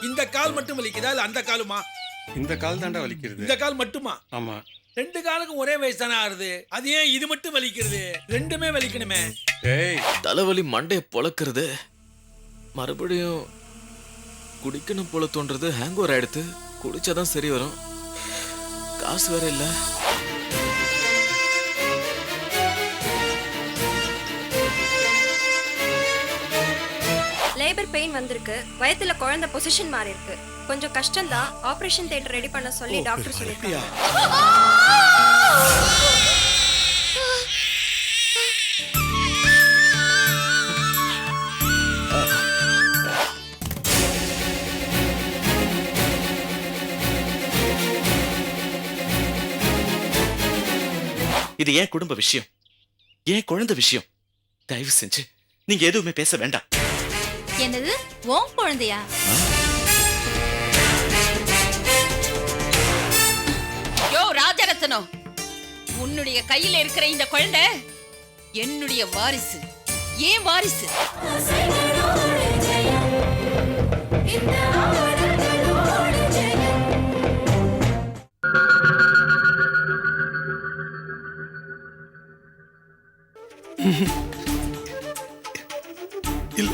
இந்த கால் மட்டும் வலிக்குதா இல்ல அந்த காலுமா? இந்த கால் தாண்டா வலிக்கிறது. இந்த கால் மட்டுமா? ஆமா. ரெண்டு காலுக்கும் ஒரே வயசு தானே ஆறுது, அது ஏன் இது மட்டும் வலிக்கிறது? ரெண்டுமே வலிக்கணுமே. டேய், தலைவலி மண்டைய பொளக்குறது, மறுபடியும் குடிக்கணும் போல தோன்றது. ஹேங் ஓவர் ஆயிடுத்து, குடிச்சாதான் சரி வரும். காசு வேற இல்ல. லேபர் பெயின் வந்திருக்கு. வயத்துல குழந்தை பொசிஷன் மாறி இருக்கு. கொஞ்சம் கஷ்டம்தான். ஆபரேஷன் தியேட்டர் ரெடி பண்ண சொல்லி டாக்டர் சொல்லிருக்காங்க. இது ஏன் குடும்ப விஷயம், ஏன் குழந்தை விஷயம். தயவு செஞ்சு நீங்க எதுவுமே பேச வேண்டாம். என்னது உன் குழந்தையா? யோ ராஜரத்னம், உன்னுடைய கையில இருக்கிற இந்த குழந்தை என்னுடைய வாரிசு. ஏன் வாரிசு? இல்ல,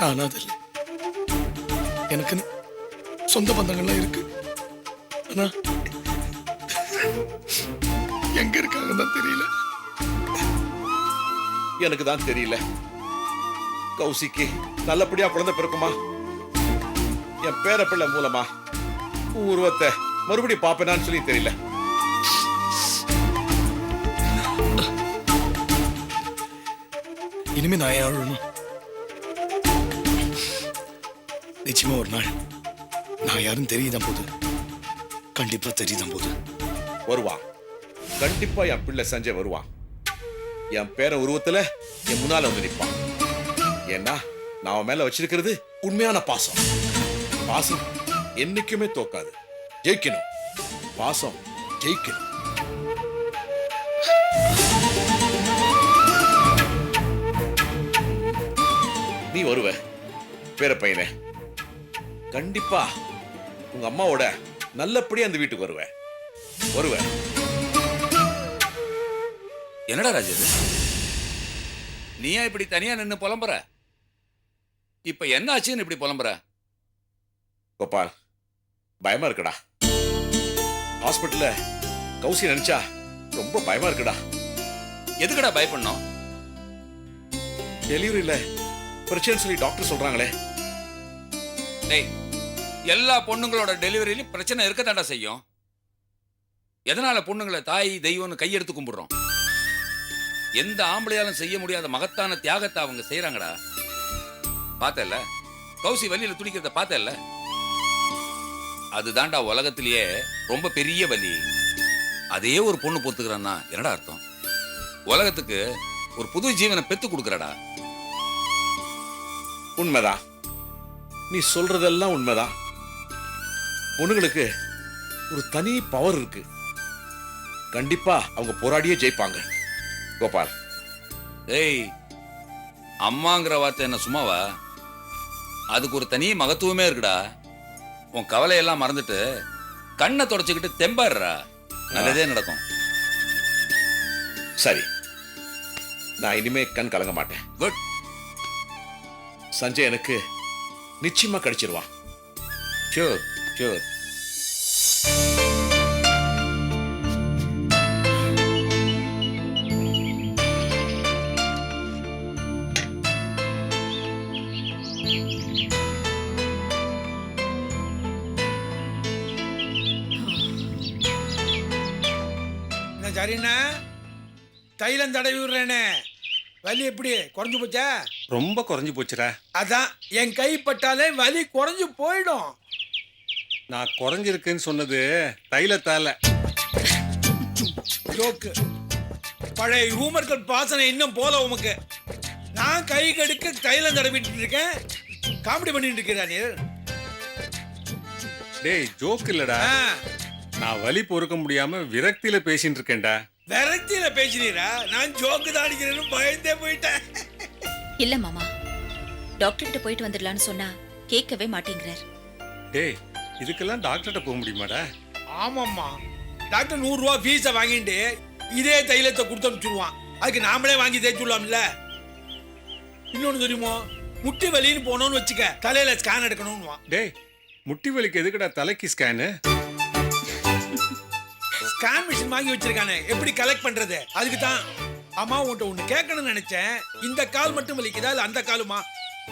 அனாதை இல்லை. எனக்கு சொந்த பந்தங்கள்லாம் இருக்கு. ஆனா எங்க இருக்காங்க தான் தெரியல. எனக்கு தான் தெரியல. கௌசிக்கு நல்லபடியா குழந்தை பிறக்குமா, என் பேரப்பிள்ளை மூலமா உருவத்தை மறுபடியும் பாப்பேனான்னு சொல்லி தெரியல. இனிமே நான் ஏன் அழணும்? நிச்சயமா ஒரு நாள் நான் யாரும் தெரியுதான் போது, கண்டிப்பா தெரியுதான் போது. வருவான், கண்டிப்பா என் பிள்ளை சஞ்சய் வருவான். என் பேர உருவத்துல என் முன்னால வந்து நிற்பான். ஏன்னா நான் அவன் மேல வச்சிருக்கிறது உண்மையான பாசம். பாசம் என்னைக்குமே தோக்காது, ஜெயிக்கணும். பாசம் ஜெயிக்கணும். நீ வருவ பேர பையனே, கண்டிப்பா உங்க அம்மாவோட நல்லபடியா அந்த வீட்டுக்கு வருவ. என்னடா ராஜு, நீயா இப்படி தனியா நின்னு புலம்புற? இப்ப என்ன ஆச்சுன்னு இப்படி புலம்புற? கோபால், பயமா இருக்குடா. ஹாஸ்பிட்டல்ல கௌசி நினைச்சா ரொம்ப பயமா இருக்குடா. எதுக்குடா பயப்படணும்? டெலிவரியில பிரச்சனை சொல்லி டாக்டர் சொல்றாங்களே. டேய், எல்லா பொண்ணுங்களோட டெலிவரியிலும் பிரச்சனை இருக்கத்தாண்டா செய்யும். எதனால பொண்ணுங்களை தாய் தெய்வம்னு கையெடுத்து கும்பிடுறோம்? எந்த ஆம்பளையாலும் செய்ய முடியாத மகத்தான தியாகத்தை அவங்க செய்யறாங்கடா. பார்த்தல, கௌசி வலியில துடிக்கிறத பார்த்தல. அதுதான்டா உலகத்திலேயே ரொம்ப பெரிய வலி. அதே ஒரு பொண்ணு பொறுத்துக்கிறான்னா என்னடா அர்த்தம்? உலகத்துக்கு ஒரு புது ஜீவனை பெத்து கொடுக்கறடா. உண்மைதான், நீ சொல்றதெல்லாம் உண்மைதான். பொண்ணுங்களுக்கு ஒரு தனி பவர் இருக்கு. கண்டிப்பா அவங்க போராடியே ஜெயிப்பாங்க. கோபால், ஏய், அம்மாங்கிற வார்த்தை என்ன சும்மாவா? அதுக்கு ஒரு தனி மகத்துவமே இருக்குடா. உன் கவலையெல்லாம் மறந்துட்டு கண்ணை தொடச்சுக்கிட்டு தெம்பாடுறா, நல்லதே நடக்கும். சரி, நான் இனிமே கண் கலங்க மாட்டேன். குட். சஞ்சய் எனக்கு நிச்சயமா கிடைச்சிருவான். Sure sure. சரிண்ணா, தைலம் தடவி விடுறேனே, வலி எப்படி குறைஞ்சு போச்சா? ரொம்ப குறைஞ்சு போச்சுடா. அதான் என் கை பட்டாலே வலி குறைஞ்சு போயிடும். நான் குறைஞ்சிருக்குன்னு சொன்னது தைலத்தால. ஜோக்கு. பழைய ஹூமர்கள் பாசனை இன்னும் போல உமக்கு. நான் கை கடுக்க தைலம் தடவிட்டு இருக்கேன், காமெடி பண்ணிட்டு இருக்கிறானே. டேய், ஜோக் இல்லடா. நான் வலி பொறுக்க முடியாம விரக்தியில பேசிட்டு இருக்கேன்டா. விரக்தியில பேசினீரா? நான் ஜோக்கு தான் அடிக்கிறேன்னு பயந்தே போயிட்டேன். இல்ல மாமா, டாக்டர் கிட்ட போயிட்டு வந்துடலான்னு சொன்னா கேட்கவே மாட்டேங்கிறார். டேய் இதுக்கெல்லாம் டாக்டர்கிட்ட போக முடியுமாடா? ஆமாம்மா, டாக்டர் 100 ரூபா ஃபீஸை வாங்கிட்டு இதே தைலத்தை கொடுத்து அனுப்பிச்சுடுவான். அதுக்கு நாமளே வாங்கி தேய்ச்சுடலாம்ல. இன்னொன்னு தெரியுமோ, முட்டி வலின்னு போனோம்னு வச்சுக்க, தலையில ஸ்கேன் எடுக்கணும்னு. டேய் முட்டி வலிக்கு எதுக்குடா தலைக்கு ஸ்கேனு? ஸ்கேன் மிஷின் வாங்கி வச்சிருக்கானே, எப்படி கலெக்ட் பண்றது? அதுக்கு தான். அம்மா உன்கிட்ட ஒண்ணு கேட்கணும்னு நினைச்சேன். இந்த கால் மட்டும் வலிக்குதா இல்ல அந்த காலுமா?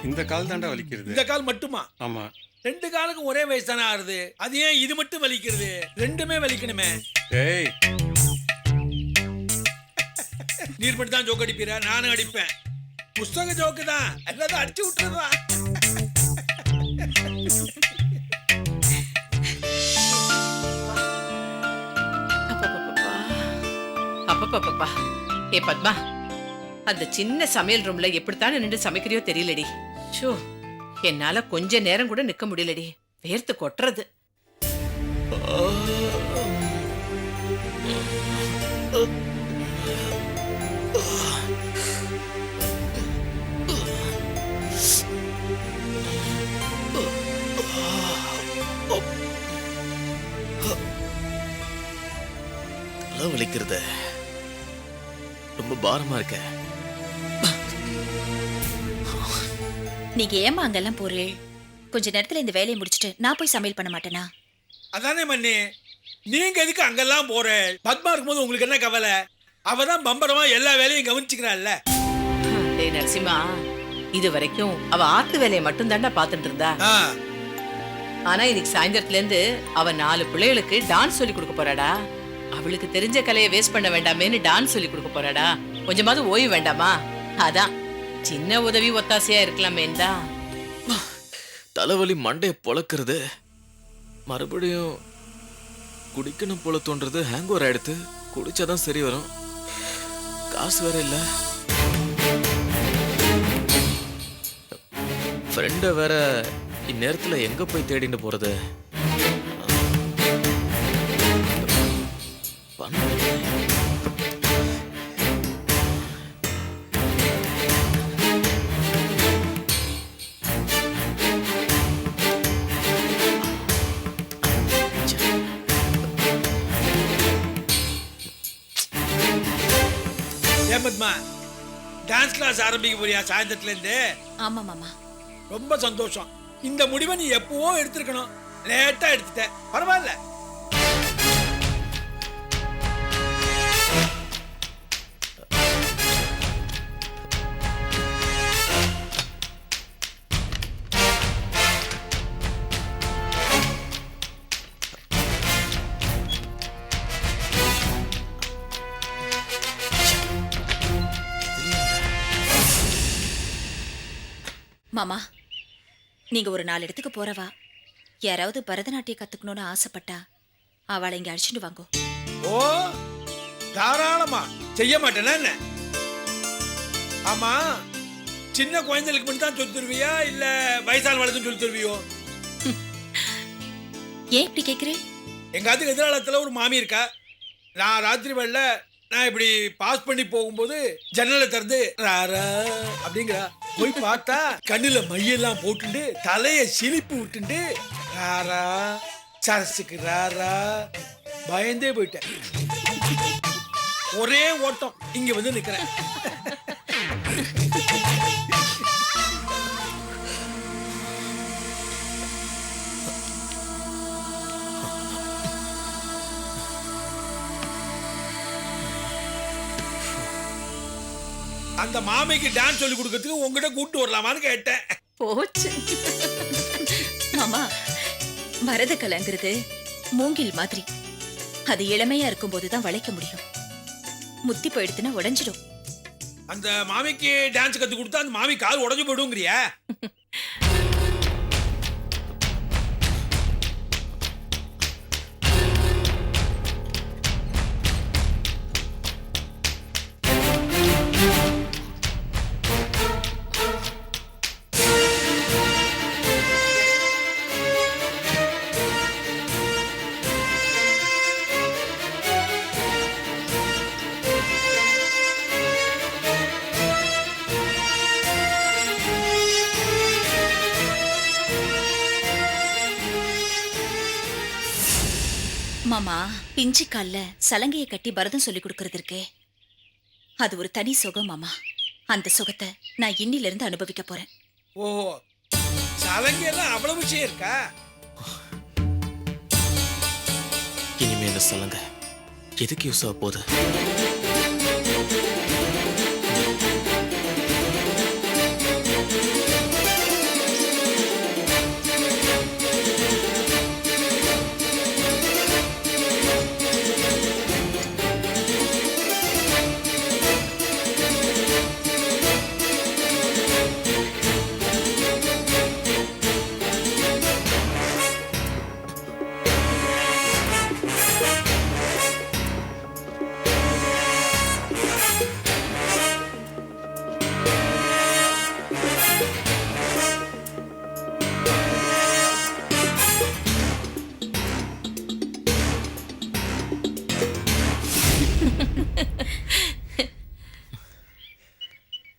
இந்த கால் தாண்டா வலிக்கிறது. இந்த கால் மட்டுமா? ஆமா. 2 காலுக்கும் ஒரே வயசு தானே ஆறுது. அது ஏன் இது மட்டும் வலிக்கிறது? ரெண்டுமே வலிக்கணுமே. டேய் நீர் மட்டும் தான் ஜோக்கு அடிப்பீரா? நானும் அடிப்பேன். புஸ்தக ஜோக்கு தான், எல்லாத்தையும் அடிச்சு விட்டுறதா. அப்பப்பா ஏ பத்மா, அந்த சின்ன சமையல் ரூம்ல எப்படித்தான் நின்று சமைக்கிறியோ தெரியலடி. ஷோ, என்னால கொஞ்ச நேரம் கூட நிக்க முடியலடி, வேர்த்து கொட்டுறது. தலை வலிக்கிறது, ரொம்ப பாரமா இருக்க. நீங்க ஏமா அங்கெல்லாம் போறீள்? கொஞ்ச நேரத்துல இந்த வேலையை முடிச்சிட்டு நான் போய் சமையல் பண்ண மாட்டேனா? அதானே மண்ணி, நீங்க எதுக்கு அங்கெல்லாம் போற? பத்மா இருக்கும்போது உங்களுக்கு என்ன கவலை? அவதான் பம்பரமா எல்லா வேலையும் கவனிச்சுக்கிறாள்ல. டேய் நரசிம்மா, இது வரைக்கும் அவ ஆத்து வேலையை மட்டும் தாண்டா பாத்துட்டு இருந்தா. ஆனா இன்னைக்கு சாயந்தரத்துல இருந்து அவ 4 பிள்ளைகளுக்கு டான்ஸ் சொல்லி கொடுக்க போறாடா. அவளுக்கு தெரிஞ்ச கலையை வேஸ்ட் பண்ண வேண்டாமேன்னு டான்ஸ் சொல்லி கொடுக்க போறாடா. கொஞ்சமாவது ஓய்வு வேண்டாமா? அதான் சின்ன உதவி ஒத்தாசையா இருக்கலாமேண்டா. தலைவலி மண்டைய பொளக்கிறது, மறுபடியும் குடிக்கணும் போல தோன்றது. ஹேங் ஓவர் ஆயிடுத்து, குடிச்சாதான் சரி வரும். காசு வேற இல்ல. ஃப்ரெண்ட வேற இந்நேரத்துல எங்க போய் தேடிட்டு போறது? பத்மா, டான்ஸ் கிளாஸ் ஆரம்பிக்க போறியா சாயந்தரத்துல இருந்து? ஆமா மாமா. ரொம்ப சந்தோஷம். இந்த முடிவை நீ எப்பவோ எடுத்திருக்கணும், லேட்டா எடுத்துட்ட. பரவாயில்ல. மாமா, நீங்க ஒரு 4 இடத்துக்கு போறவா. யாராவது பரதநாட்டியம் கத்துக்கணும்னு ஆசைப்பட்டா அவளை இங்க அழைச்சிட்டு வாங்கோ. ஓ, தாராளமா. செய்ய மாட்டேனா என்ன? ஆமா, சின்ன குழந்தைகளுக்கு மட்டும் தான் சொல்லி தருவியா இல்ல வயசான வளர்க்கும் சொல்லி தருவியோ? ஏன் இப்படி கேக்குறேன்? எங்க அதுக்கு எதிராளத்துல ஒரு மாமி இருக்கா. நான் ராத்திரி வேள நான் இப்படி பாஸ் பண்ணி போகும்போது ஜன்னலை திறந்து ராரா அப்படிங்கிறா. போய் பார்த்தா கண்ணுல மையெல்லாம் போட்டுண்டு தலைய சிலிப்பு விட்டுண்டு ராரா சரசுக்கு ராரா. பயந்தே போயிட்டேன். ஒரே ஓட்டம் இங்க வந்து நிக்கிறேன். அந்த மாமிக்கு டான்ஸ் சொல்லி கொடுக்கிறதுக்கு உங்ககிட்ட கூட்டு வரலாமான்னு கேட்டேன். போச்சு மாமா. பரத கலைங்கிறது மூங்கில் மாதிரி. அது இளமையா இருக்கும் போதுதான் வளைக்க முடியும். முத்தி போயிடுத்துனா உடைஞ்சிடும். அந்த மாமிக்கு டான்ஸ் கத்து கொடுத்தா அந்த மாமி கால் உடைஞ்சு போயிடுங்கிறியா? மாமா பிஞ்சு கால்ல சலங்கையை கட்டி பரதம் சொல்லி கொடுக்கறது இருக்கே, அது ஒரு தனி சுகம் மாமா. அந்த சுகத்தை நான் இன்னில இருந்து அனுபவிக்க போறேன். ஓஹோ, சலங்கையெல்லாம் அவ்வளவு விஷயம் இருக்கா? இனிமே இந்த சலங்க எதுக்கு யூஸ் ஆக போகுது?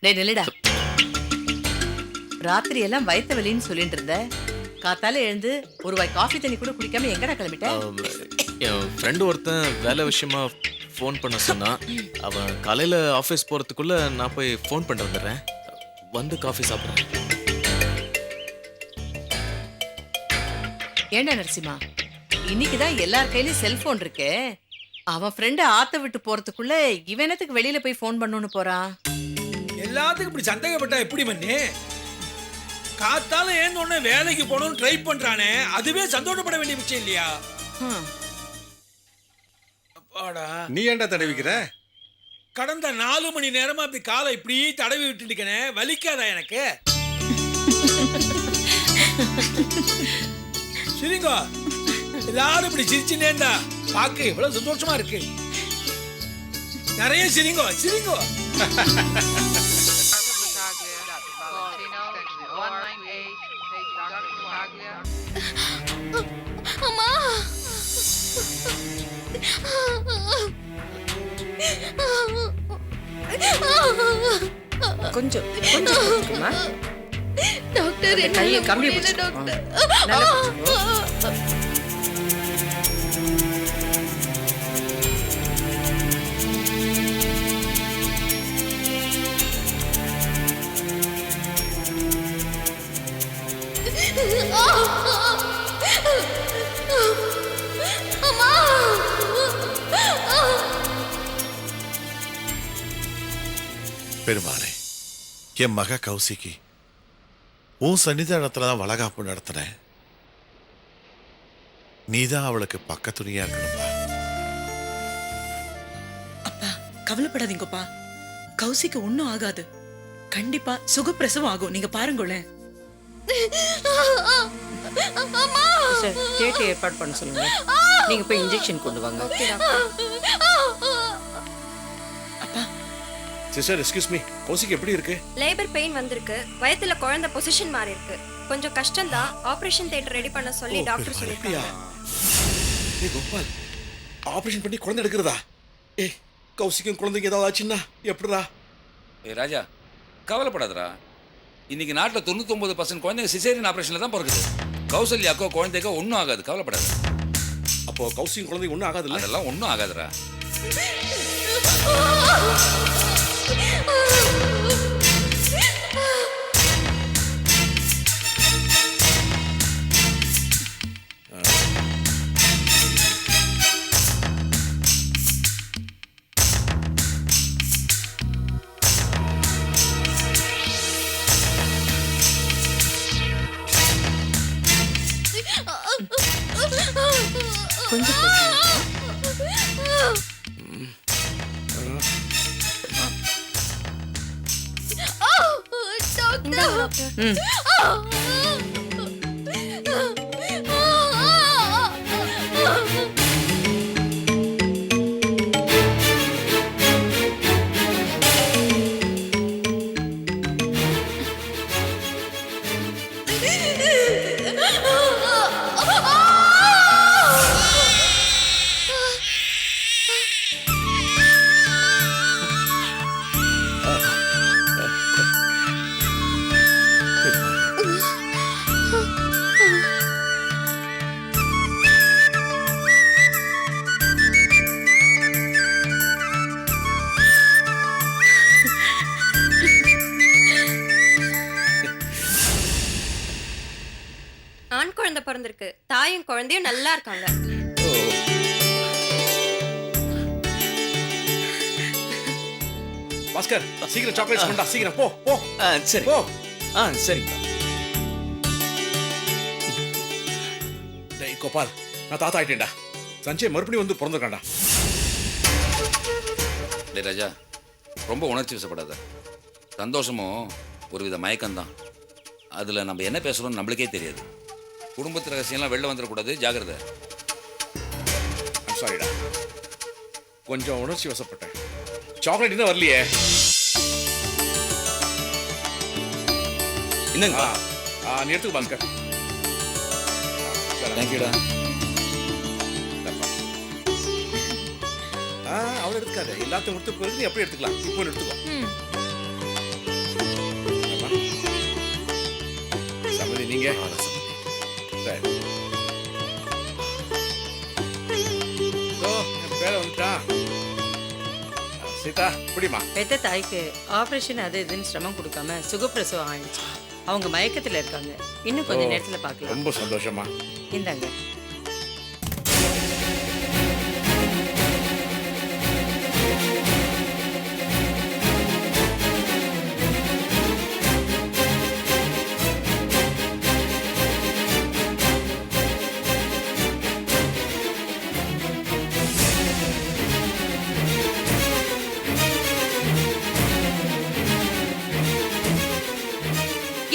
டேய் நில்லுடா. ராத்திரி எல்லாம் வயித்த வலின்னு சொல்லிட்டு இருந்த, காத்தால எழுந்து ஒரு வாய் காஃபி தண்ணி கூட குடிக்காம எங்கடா கிளம்பிட்ட? என் ஃப்ரெண்டு ஒருத்தன் வேலை விஷயமா ஃபோன் பண்ண சொன்னான். அவன் காலையில் ஆஃபீஸ் போகிறதுக்குள்ள நான் போய் ஃபோன் பண்ணிட்டு வந்துடுறேன். வந்து காஃபி சாப்பிட்றேன். ஏண்டா நரசிம்மா, இன்னைக்குதான் எல்லார் கையிலயும் செல்போன் இருக்கே. அவன் ஃப்ரெண்டு ஆத்த விட்டு போறதுக்குள்ள இவனத்துக்கு வெளியில போய் ஃபோன் பண்ணணும்னு போறான். எல்லாத்துக்கும் இப்படி சந்தேகப்பட்டா எப்படி பண்ணி? காத்தால ஏந்தோடனே வேலைக்கு போகணும்னு ட்ரை பண்றானே, அதுவே சந்தோஷப்பட வேண்டிய விஷயம் இல்லையா? அப்பாடா, நீ ஏன்டா தடவிக்கிற? கடந்த 4 மணி நேரமா அப்படி காலை இப்படி தடவி விட்டுருக்கனே, வலிக்காதா எனக்கு? சரிங்க, எல்லாரும் இப்படி சிரிச்சுனே இருந்தா பாக்க எவ்வளவு சந்தோஷமா இருக்கு. நிறைய சிரிங்கோ சிரிங்கோ. அம்மா, கொஞ்சம் கொஞ்சம் இருக்குமா? டாக்டர் அந்த கையை என்ன கம்பி முடியல பிடிச்சுக்கோ. டாக்டர். நல்லா பிடிச்சுக்கோ. அம்மா, பெருமானே, என் மக கௌசிக்கு உன் சன்னிதானத்துல தான் வளகாப்பு நடத்துறேன். நீதான் அவளுக்கு பக்கத்துணையா இருக்கணும்பா. அப்பா கவலைப்படாதீங்கப்பா, கௌசிக்கு ஒண்ணும் ஆகாது. கண்டிப்பா சுகப்பிரசவம் ஆகும், நீங்க பாருங்களேன். சார், கேட்டு ஏற்பாடு பண்ண சொல்லுங்க. நீங்க போய் இன்ஜெக்ஷன் கொண்டு வாங்க. Okay doctor. அப்பா சிஸ்டர், எக்ஸ்கியூஸ் மீ, கௌசிக்கு எப்படி இருக்கு? லேபர் பெயின் வந்திருக்கு. வயத்துல குழந்தை பொசிஷன் மாறி இருக்கு. கொஞ்சம் கஷ்டம்தான். ஆபரேஷன் தியேட்டர் ரெடி பண்ண சொல்லி டாக்டர் சொல்லிருக்காங்க. ஏய் கோபால், ஆபரேஷன் பண்ணி குழந்தை எடுக்கிறதா? ஏய், கௌசிக்கும் குழந்தைக்கு ஏதாவது ஆச்சுன்னா எப்படிடா? ஏய் ராஜா, கவலைப்படாதடா. இன்னைக்கு நாட்டில் 99% குழந்தைங்க சிசேரியன் ஆபரேஷன்ல தான் பிறகுது. கௌசல்யாக்கோ குழந்தைக்கோ ஒன்றும் ஆகாது, கவலைப்படாது. அப்போ கௌசிக்கும் குழந்தைக்கு ஒன்றும் ஆகாதுல்ல? அதெல்லாம் ஒன்றும் ஆகாதுடா. கொஞ்சம் இந்தாங்க டாக்டர். ஆண் குழந்தை பிறந்திருக்கு. தாயும் குழந்தையும் நல்லா இருக்காங்க. பாஸ்கர் சீக்கிரம் சாக்லேட்ஸ் கொண்டா, சீக்கிரம் போ போ சரி போ. சரிங்க. டேய் கோபால், நான் தாத்தா ஆயிட்டேன்டா. சஞ்சய் மறுபடியும் வந்து பிறந்திருக்கான்டா. டேய் ராஜா, ரொம்ப உணர்ச்சி வசப்படாத. சந்தோஷமும் ஒரு வித மயக்கம்தான். அதில் நம்ம என்ன பேசுகிறோம்னு நம்மளுக்கே தெரியாது. குடும்பத்து ரகசியம்லாம் வெளில வந்துடக்கூடாது, ஜாகிரதை. சாரிடா, கொஞ்சம் உணர்ச்சி வசப்பட்டேன். சாக்லேட் இன்னும் வரலையே. என்னங்க? நீ எடுத்துக்க பாஸ்கர். தேங்க்யூடா. அவளை எடுத்துக்காத, எல்லாத்தையும் எடுத்து போயிருக்கு. நீ எப்படி எடுத்துக்கலாம், இப்போ எடுத்துக்கோ. சமதி நீங்க சரி. என் பேரை வந்துட்டான். சீதா பிடிமா. பெத்த தாய்க்கு ஆபரேஷன் அது இதுன்னு சிரமம் கொடுக்காம சுகப்பிரசவம் ஆயிடுச்சு. அவங்க மயக்கத்துல இருக்காங்க. இன்னும் கொஞ்ச நேரத்துல பார்க்கலாம். ரொம்ப சந்தோஷமா. இந்தாங்க.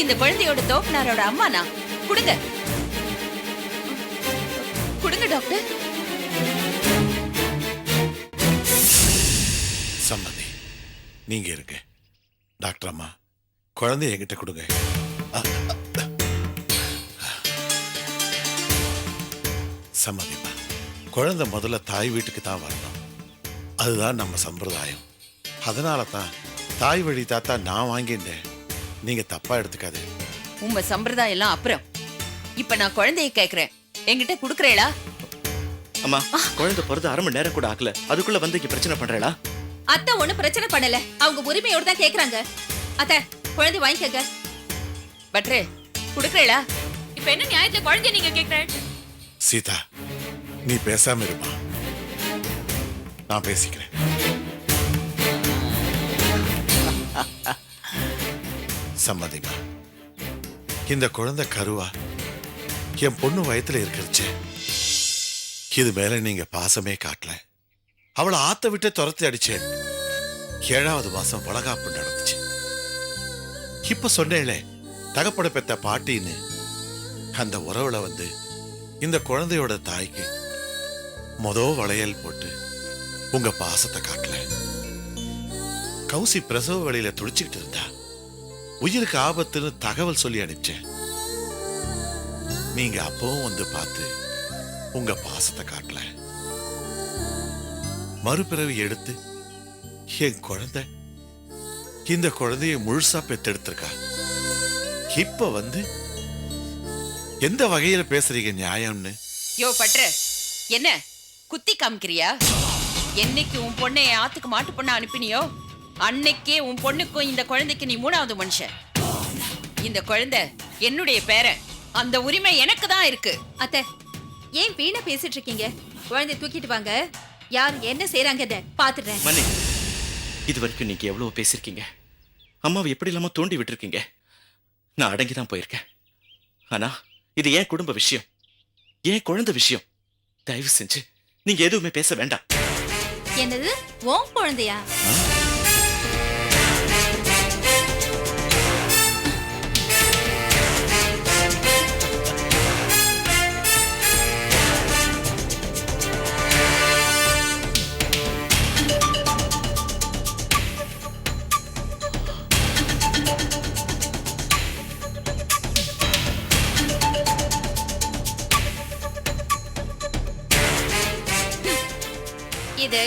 இந்த குழந்தையோட தோப்பனாரோட அம்மா நான். கொடுங்க கொடுங்க டாக்டர். சம்மதி, நீங்க இருங்க. டாக்டர் அம்மா, குழந்தைய என்கிட்ட கொடுங்க. சம்மதிமா, குழந்தை முதல்ல தாய் வீட்டுக்கு தான் வரணும். அதுதான் நம்ம சம்பிரதாயம். அதனால தான் தாய் வழி தாத்தா நான் வாங்கிட்டேன். நீங்க தப்பா எடுத்துக்காது. உங்க சம்பிரதாயம் எல்லாம் அப்புறம். இப்ப நான் குழந்தைய கேக்குறேன், என்கிட்ட குடுக்கறேளா? அம்மா, குழந்தை பிறந்து 1/2 மணி நேரம் கூட ஆகல, அதுக்குள்ள வந்து இங்க பிரச்சனை பண்றேளா? அத்தை ஒண்ணும் பிரச்சனை பண்ணல, அவங்க உரிமையோட தான் கேக்குறாங்க. அத்தை குழந்தை வாங்கிக்கங்க. பட்ரே குடுக்கறேளா? இப்ப என்ன நியாயத்துல குழந்தைய நீங்க கேக்குறீங்க? சீதா, நீ பேசாம இருமா, நான் பேசிக்கிறேன். சம்மதிமா, இந்த குழந்தை கருவா என் பொண்ணு வயத்துல இருக்கிறச்சு. இது மேல நீங்க பாசமே காட்டல. அவளை ஆத்த விட்டு துரத்தி அடிச்சேன். 7வது மாசம் வளகாப்பு நடந்துச்சு. இப்ப சொன்னேளே தகப்பட பெத்த பாட்டின்னு, அந்த உறவுல வந்து இந்த குழந்தையோட தாய்க்கு வளையல் போட்டு உங்க பாசத்தை காட்டல. கௌசி பிரசவ வழியில துடிச்சுக்கிட்டு இருந்தா. உயிருக்கு ஆபத்துன்னு தகவல் சொல்லி அனுப்பிச்சேன். நீங்க அப்பவும் வந்து பார்த்து உங்க பாசத்தை காட்டல. மறுபிறவி எடுத்து என் குழந்தை இந்த குழந்தைய முழுசா பெத்தெடுத்திருக்கா. இப்ப வந்து எந்த வகையில பேசுறீங்க நியாயம்னு? யோ பட்ர, என்ன குத்தி காமிக்கிறியா? என்னைக்கு உன் பொண்ணை ஆத்துக்கு மாட்டு பொண்ண அனுப்பினியோ அன்னைக்கே உன் பொண்ணுக்கும் இந்த குழந்தைக்கு நீ 3வது மனுஷன். இந்த குழந்தை என்னுடைய பேரன். அந்த உரிமை எனக்கு தான் இருக்கு. அத்தை, ஏன் வீணா பேசிட்டு இருக்கீங்க? குழந்தை தூக்கிட்டு வாங்க, யார் என்ன செய்யறாங்க பாத்துறேன். மணி, இது வரைக்கும் நீங்க எவ்வளவு பேசிருக்கீங்க. அம்மாவை எப்படி இல்லாம தூண்டி விட்டுருக்கீங்க. நான் அடங்கிதான் போயிருக்கேன். ஆனா இது ஏன் குடும்ப விஷயம், ஏன் குழந்தை விஷயம். தயவு செஞ்சு நீங்க எதுவுமே பேச வேண்டாம். என்னது உன் குழந்தையா? இது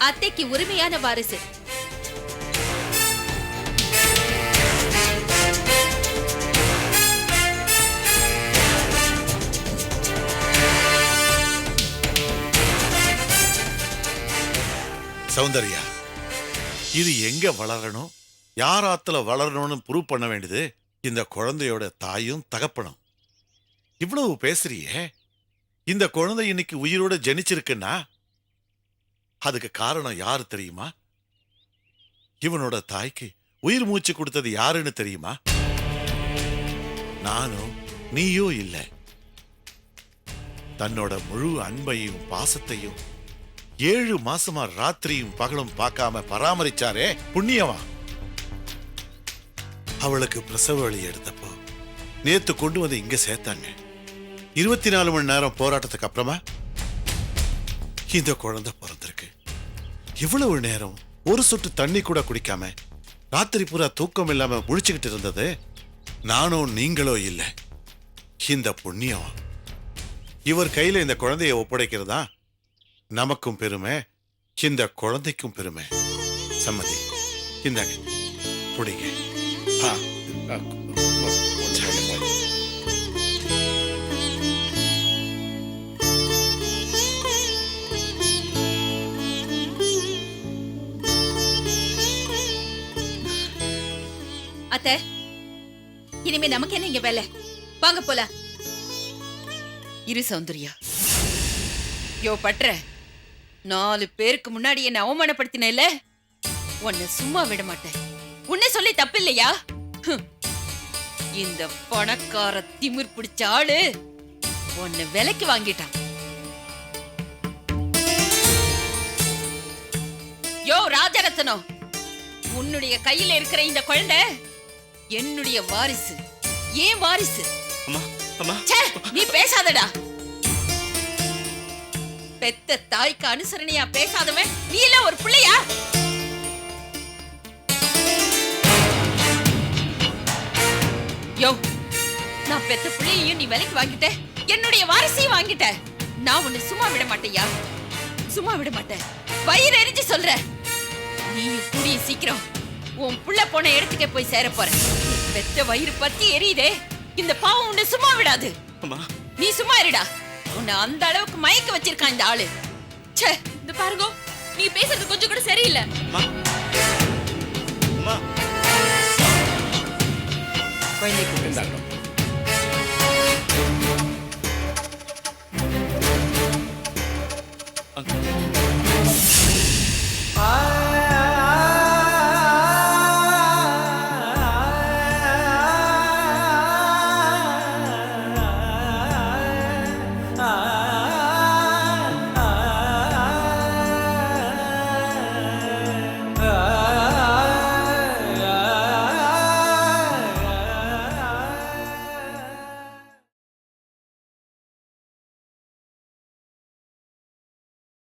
அத்தைக்கு உரிமையான வாரிசு. சௌந்தர்யா, இது எங்க வளரணும், யார் ஆத்துல வளரணும்னு ப்ரூவ் பண்ண வேண்டியது இந்த குழந்தையோட தாயும் தகப்பனும். இவ்வளவு பேசுறியே, இந்த குழந்தை இன்னைக்கு உயிரோட ஜனிச்சிருக்குன்னா அதுக்கு காரணம் யாரு தெரியுமா? இவனோட தாய்க்கு உயிர் மூச்சு கொடுத்தது யாருன்னு தெரியுமா? நானும் நீயோ இல்ல. தன்னோட முழு அன்பையும் பாசத்தையும் 7 மாசமா ராத்திரியும் பகலும் பார்க்காம பராமரிச்சாரே புண்ணியவா. அவளுக்கு பிரசவ வலி எடுத்தப்போ நேத்து கொண்டு வந்து இங்க சேர்த்தாங்க. 24 மணி நேரம் போராட்டத்துக்கு அப்புறமா இந்த குழந்தை பிறந்திருக்கு. இவ்வளவு நேரம் ஒரு சொட்டு தண்ணி கூட குடிக்காம ராத்திரி பூரா தூக்கம் இல்லாம முழிச்சுக்கிட்டு இருந்தது நானும் நீங்களோ இல்ல, இந்த புண்ணியம். இவர் கையில இந்த குழந்தையை ஒப்படைக்கிறதா நமக்கும் பெருமை, இந்த குழந்தைக்கும் பெருமை. சம்மதி, இந்தாங்க புடிங்க. ஆ, ஆ, அத்தை, இனிமே நமக்கு என்ன இங்க வேலை? வாங்க போலாம். இரு சௌந்தர்யா. யோ பற்ற, 4 பேருக்கு முன்னாடி என்ன அவமானப்படுத்தினேல, உன்னை சும்மா விட மாட்டேன். உன்னை சொல்லி தப்பில்லையா? இந்த பணக்கார திமிர் பிடிச்ச ஆளு உன்னை விலைக்கு வாங்கிட்டான். யோ ராஜரத்னம், உன்னுடைய கையில இருக்கிற இந்த குழந்தை என்னுடைய வாரிசு, ஏன் வாரிசு. அம்மா அம்மா, நீ பேசாதடா. பெத்த தாய்க்கு அனுசரணையா பேசாதவன் நீ எல்லாம் ஒரு பிள்ளையா? யோ, நான் பெத்த பிள்ளையையும் நீ விலைக்கு வாங்கிட்ட, என்னுடைய வாரிசையும் வாங்கிட்ட. நான் உன்னை சும்மா விட மாட்டேயா, சும்மா விட மாட்டேன். வயிறு எரிஞ்சு சொல்ற. நீ கூடிய சீக்கிரம் உன் புள்ள போன இடத்துக்கே போய் சேர போற. பெத்த வயிறு பத்தி எரியுதே, இந்த பாவம் உன்னை சும்மா விடாது. நீ சும்மா இருடா. உன்னை அந்த அளவுக்கு மயக்க வச்சிருக்கான் இந்த ஆளு. ச்சே, இந்த பாருங்க, நீ பேசுறது கொஞ்சம் கூட சரியில்லை. குழந்தை